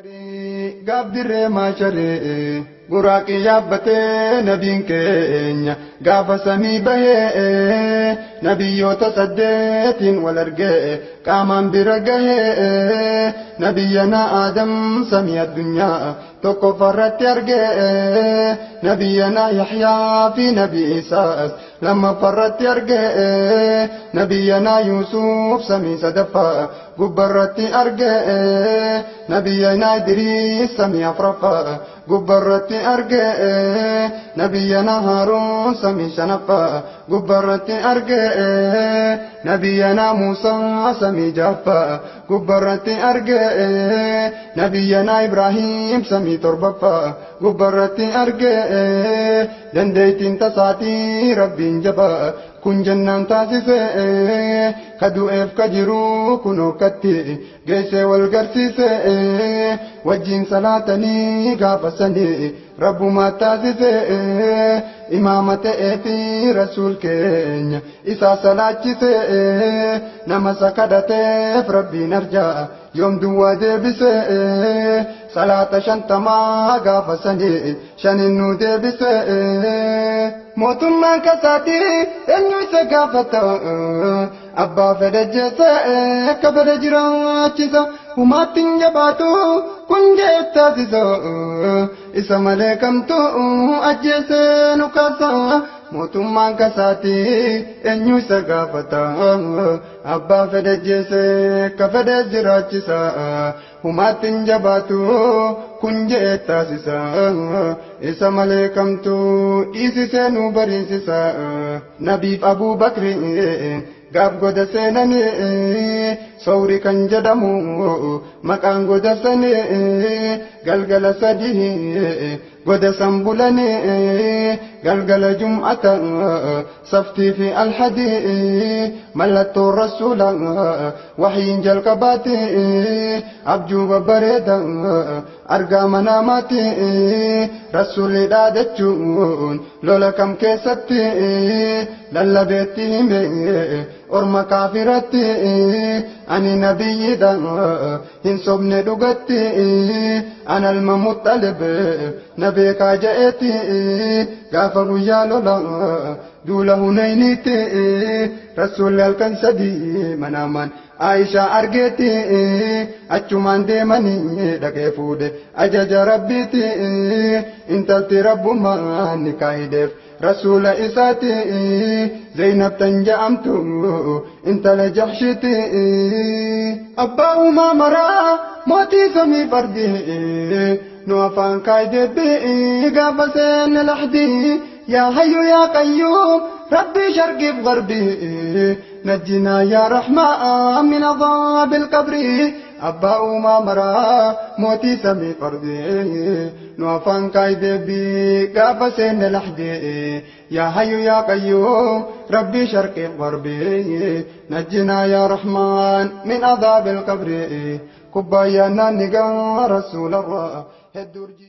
Gabdire mashare buraki yabbate nabiin keenya gaafa samii bahee nabiyyoota saddeetiin wal argee qaamaan bira gahee nabiyyana Aadam samii addunyaa tokkoffarratti argee nabiyyana Yahyaa fi nabi Isaas lammaffarratti argee nabiyyana Yuusuf samii sadaffaa gubbarratti argee nabiyyana Idriis samii afraffaa gubbarratti argee nabiyyana Haaruun samii shanaffaa gubbarratti argee nabiyyana Muusaa samii jaffaa gubbarratti argee nabiyyana Ibraahiim samii torbaffaa gubbarratti argee dandeettiin tasaatii rabbiin jabaa kun jannaan taasisee kadu'eef kajiru kunookatti geessee wal garsiisee wajjin salaatanii gaafasanii rabbumaa taasisee imaama ta'ee fi rasuul keenya isaa salaachisee nama sakadateef rabbiin arjaa yoom duwwaa deebisee salaata shantamaa gaafasanii shaninuu deebisee mootummaan kasaatii eenyu isa gaafata abbaa fedhe jeesee akka fedhe jiraachisa humaattiin jabaatu kun jeettaasisa isa malee kamtu ajjeesee nu kaasa mootummaan kasaatii eenyu isa gaafata abbaa fedhe jeesee akka fedhe jiraachisa humaattiin jabaatu kun jeettaasisa isa malee kamtu dhiisisee nu bariisisa nabiif Abuu Bakri gaaf goda seenanii sawri kan jedhamu maqaan goda sanii galgala sadii goda san bulanii galgala jum'ata saftii fi alhadii mallattoo rasuula wahyiin jalqabaati abjuu babbareeda argaa manaamaati rasuulli dhaadachuun lola kam keessatti lallabeetti hime orma kaafiratti ani nabiyyidha hin sobne dhugatti ana ilma Muxxalib na beekaa ja'eeti gaafa guyyaa lola duula Hunayniitti rasuulli halkan sadii manaamaan Aishaa argeeti achumaan deemanii dhaqee fuudhe ajaja rabbiiti intalti rabbummaan nikaahideef rasuula isaati Zaynab tan ja'amtu intala Jahshiti abbaa uumaa maraa mootii samii fardi nu afaan kaaydeebi gaafa seenne lahdii yaa hayyu yaa qayyuum rabbi sharqiif garbii نجنا يا رحمن من عذاب القبر أبا أوما مرا موتي سمي فردي نوفان كايد بي قافسين لحدي يا حي يا قيوم ربي شرق غربي نجنا يا رحمن من عذاب القبر كبايانا نقا رسول الله